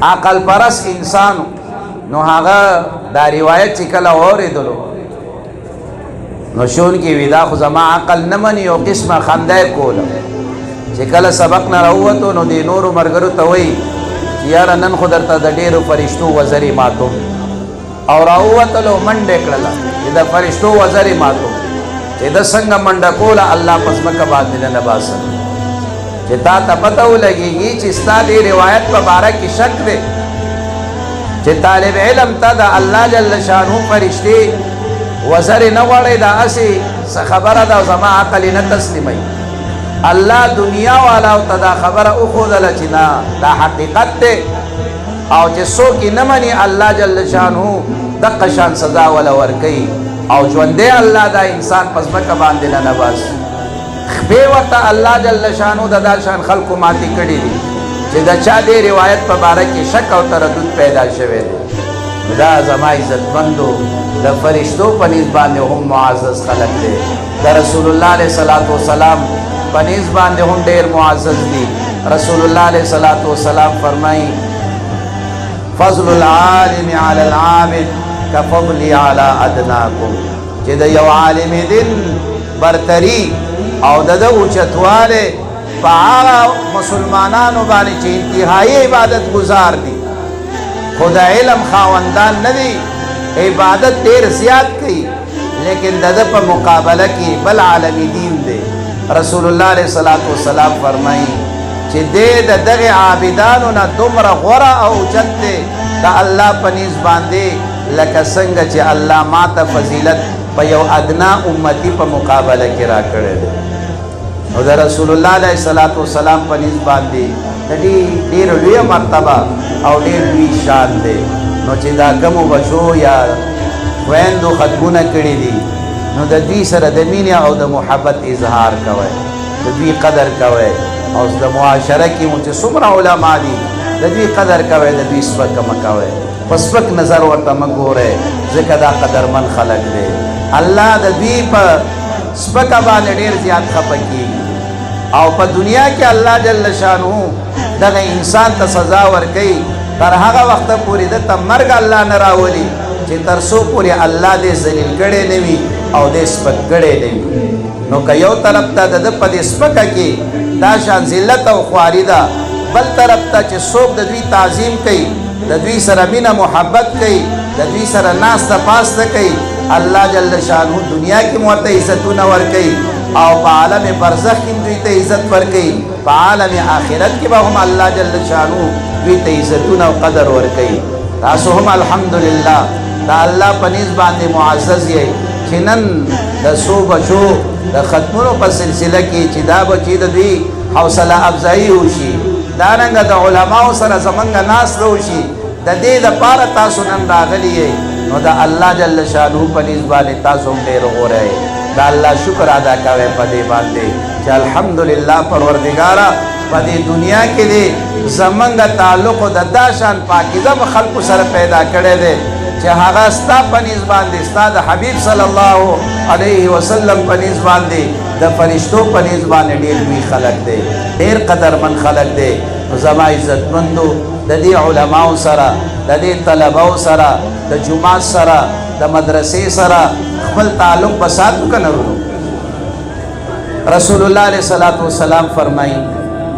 عقل پرس انسانو نو هغه دا روایت چې کله اوریدلو نو شون کې ودا خو زما عقل نه مني او قسمه خندای کوله چې کله سبق نه راووتو نو د نورو مرګرو ته وایي چې یاره نن خو درته د ډېرو فرشتو وزرې ماتو او راووتلو منډې کړله چې د فرشتو وزرې ماتو چې د څنګه منډه کوله الله په ځمکه باندې نه باسه چې تا ته پته ولګېږي چې ستا دې روایت په باره کې شک دی چې طالب علم ته د الله جل شانه فرشتې وزرې نه غواړئ دا هسې څه خبره ده او زما عقل یې نه تسلیموي الله دنیا والاو ته دا خبره وښودله چې نه دا حقیقت دی او چې څوک یې نه مني الله جل شانه دقه شان سزا وله ورکوي او ژوندی الله دا انسان په ځمکه باندې نه باسي خپې ورته الله جل شانه د دا شان خلکو ماتې کړي دي چې د چا دې روایت په باره کې شک او تردد پیدا شوی دی دا زما عزتمندو د فرشتو په نیز باندې هم معزز خلک دی د رسول الله علیه صلات وسلام په نیز باندې هم ډېر معزز دي رسول الله علیه صلات وسلام فرمایي فضل العالم علی العابد کفضلی علی ادناکم چې د یو عالم دین برتری او د اوچتواله په هغه مسلمانانو باندې چې انتهایی عبادت گزار دي خو د علم خاوندان نه دي عبادت ډېر زیات کوي لیکن د ده په مقابله کې بل عالمي دین دی رسول الله علیه صلات وسلام فرمایي چې دی د دغې عابدانو نه دومره غوره او اوچت دی د الله په نیز باندې لکه څنګه چې الله ما ته فضیلت په یو ادنا امتی په مقابله کې راکړی دی نو د رسول الله علیه صلات وسلام په نیز باندې د ډېر لویه مرتبه او ډېر لوی شان دی نو چې دا کمو بچو یا خویندو ختمونه کړي دي نو د دوی سره د مینې او د محبت اظهار کوئ د دوی قدر کوئ او د معاشره کې مو چې څومره علما دي د دوی قدر کوئ د دوی سپکه مه کوئ په سپک نظر ورته مه ګورئ ځکه دا قدرمن خلک دی الله د دوی په سپکه باندې ډېر زیات خفه کېږي او په دنیا کې الله جل شانه دغه انسان ته سزا ورکوي تر هغه وخته پورې د ته مرګ الله نه راولي چې تر څو پورې الله دې ذلیل کړی نه وي او دې سپک کړی نه وي نو که یو طرف ته د ده په دې سپکه کې دا شان ذلت او خواري ده بل طرف ته چې څوک د دوی تعظیم کوي د دوی سره مینه محبت کوي د دوی سره ناسته پاسته کوي الله جل شانه دنیا کې مو ورته عزتونه ورکوي او په عالم برزخ کې دوی ته عزت ورکوي په عالم آخرت کې به هم الله جل شانه دوی ته عزتونه او قدر ورکوي تاسو هم الحمدلله دا الله په نیز باندې معزز یې چې نن د څو بچو د ختمونو په سلسله کې چې دا بچي د دوی حوصله افزایي وشي دارنګه د علماو سره زمونږ ناسته وشي د دې دپاره تاسو نن راغلي یې نو د الله جل شانه په نیز باندې تاسو هم ډېر غوره یې د الله شکر ادا کوئ په دې باندې چې الحمدلله پروردګاره په دې دنیا کې دی زمونږ تعلق د دا شان پاکیزه به خلکو سره پیدا کړی دی چې هغه ستا په نیز باندې ستا د حبیب صلی الله علیه وسلم په نیز باندې د فرشتو په نیز باندې ډېر لوی خلک دی ډېر قدرمن خلک دی نو زما عزتمندو د دې علماو سره د دې طلباو سره د جومات سره د مدرسې سره خپل تعلق به ساتو که نه ورو رسول الله علیه صلات وسلام فرمایي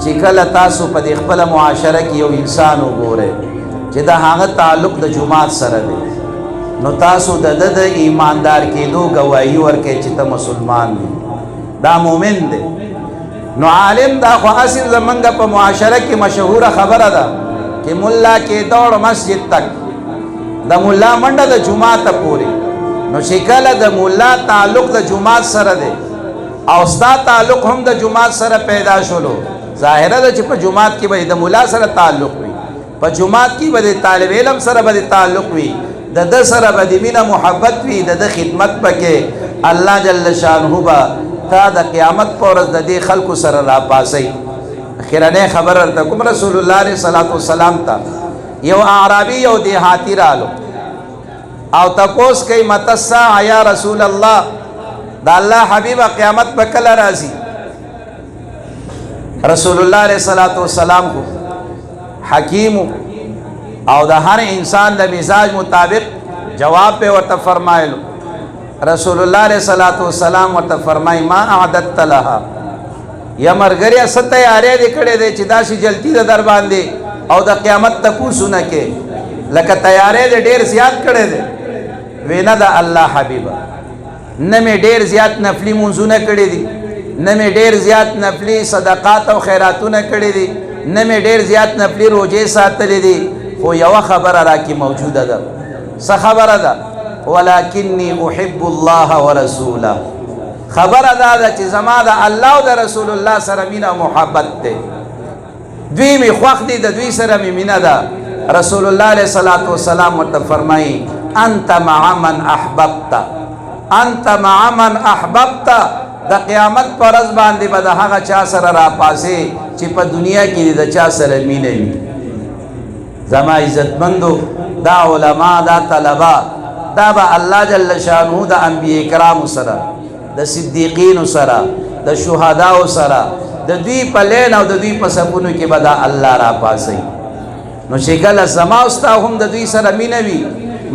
چې کله تاسو په دې خپله معاشره کې یو انسان وګورئ چې د هغه تعلق د جومات سره دی نو تاسو د ده د ایماندار کېدو ګواهي ورکئ چې ته مسلمان دی دا مومن دی نو عالم دا خو اصل زمونږ په معاشره کې مشهوره خبره ده چې ملا کې دوړ مسجد تک د ملا منډه د جوماته پورې نو چې کله د ملا تعلق د جومات سره دی او ستا تعلق هم د جومات سره پیدا شولو ظاهره ده چې په جومات کې به د ملا سره تعلق وي په جومات کې به د طالب علم سره به تعلق وي د ده سره به د مینه محبت وي د ده خدمت پکې الله جل شانه به تا د قیامت په ورځ د دې خلکو سره راپاسئ اخرنۍ خبره ورته کوم رسول الله علیه صلات وسلام ته یو اعرابي یو دیهاتي رالو او تپوس کوي متی الساعه یا رسول الله د الله حبیبه قیامت به کله راځي رسول الله علیه الصلاۃ والسلام کو حکیم او د هر انسان د مزاج مطابق جواب په ورته فرمایلو. رسول الله علیه الصلاۃ والسلام ورته فرمای ما اعددت لها یا مرګریا ست تیارې دې کړې دې چې داسې جلتی د در باندې او د قیامت تپوسونه کې لکه تیارې دې ډېر زیات کړې دې. وینا د الله حبیبه نه مې ډېر زیات نفلی منځونه کړې دي، نه مې ډېر زیات نفلی صدقات او خیراتونه کړې دي، نه مې ډېر زیات نفلی روزې ساتلې دي. خو یوه خبره راکې موجوده ده. څه خبره ده؟ ولکنی احب الله ورسوله. خبره دا ده چې زما د الله او د رسول الله سره مینه او محبت ده. دوی مې خوښ دي، د دوی سره مې مینه ده. رسول الله علیه الصلاۃ والسلام ورته فرمایي انت مع من احببت، انت مع من احببت. د قیامت پر ورځ باندې به د هغه چا سره راپاسې چې په دنیا کې د چا سره مینه وي. زما عزتمندو دا علما دا طلبا دا به الله جل شانه د انبیاء کرامو سره، د صدیقینو سره، د شهداو سره، د دوی په لین او د دوی په صفونو کې به دا الله راپاسي. نو چې کله زما او ستا هم د دوی سره مینه وي،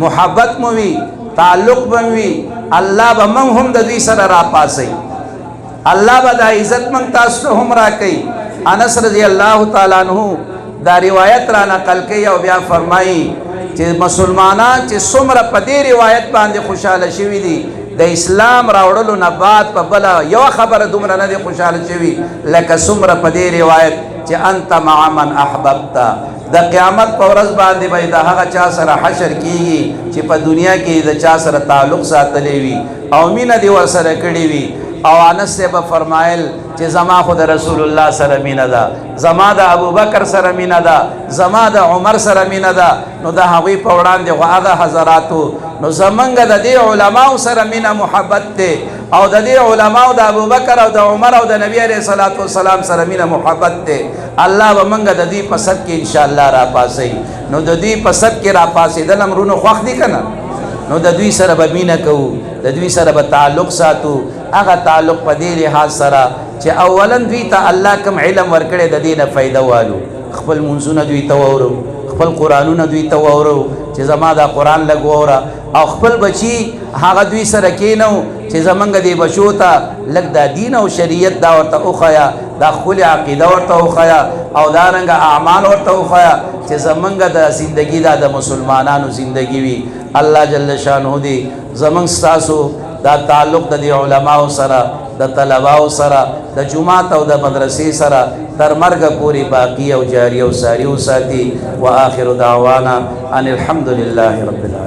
محبت مو وي، تعلق به وي، الله به موږ هم د دوی سره راپاسي. الله به دا عزت موږ تاسو ته هم راکوي. انس رضی الله تعالی عنہ دا روایت را نقل کوي او بیا فرمایي چې مسلمانان چې څومره په دې روایت باندې خوشاله شوي دي، د اسلام راوړلو نه بعد په بله یوه خبره دومره نه دي خوشاله شوي لکه څومره په دې روایت چې انت مع من احببت. د قیامت په ورځ باندې به د هغه چا سره حشر کیږي چې په دنیا کې د چا سره تعلق ساتلی وي او مینه دې ورسره کړې وي. او انس صاحب فرمایل چې زما خو د رسول الله سره مینه ده، زما د ابوبکر سره مینه ده، زما د عمر سره مینه ده. نو د هغوی په وړاندې خو هغه حضراتو نو زمونږ د دې علماو سره مینه محبت دی او د دې علماو د ابوبکر او د عمر او د نبی علیه الصلاۃ والسلام سره مینه محبت دی. الله به موږ د دې په صف کې انشاءالله راپاسئ. نو د دوی په صف کې راپاسېدل امرونه خوښ دي که نه؟ نو د دوی سره به مینه کوو، د دوی سره به تعلق ساتو. هغه تعلق په دې لحاظ سره چې اولا دوی ته الله کوم علم ورکړی د دې نه فایده والو، خپل منځونه دوی ته واورو، خپل قرآنونه دوی ته واورو چې زما دا قرآن لږ واوره، او خپل بچي هغه دوی سره کینو چې زمونږ دې بچو ته لږ دا دین او شریعت دا ورته وښیه، دا ښکلې عقیده ورته وښیه او دارنګه اعمال ورته وښیه چې زمونږ د زندګي دا د مسلمانانو زندګي وي. الله جل شانه دې زمونږ ستاسو دا تعلق د دې علماو سره، د طلباو سره، د جماعت او د مدرسې سره تر مرګه پورې باقی او جاری او ساری وساتي. وآخر دعوانا ان الحمد لله رب العالمین.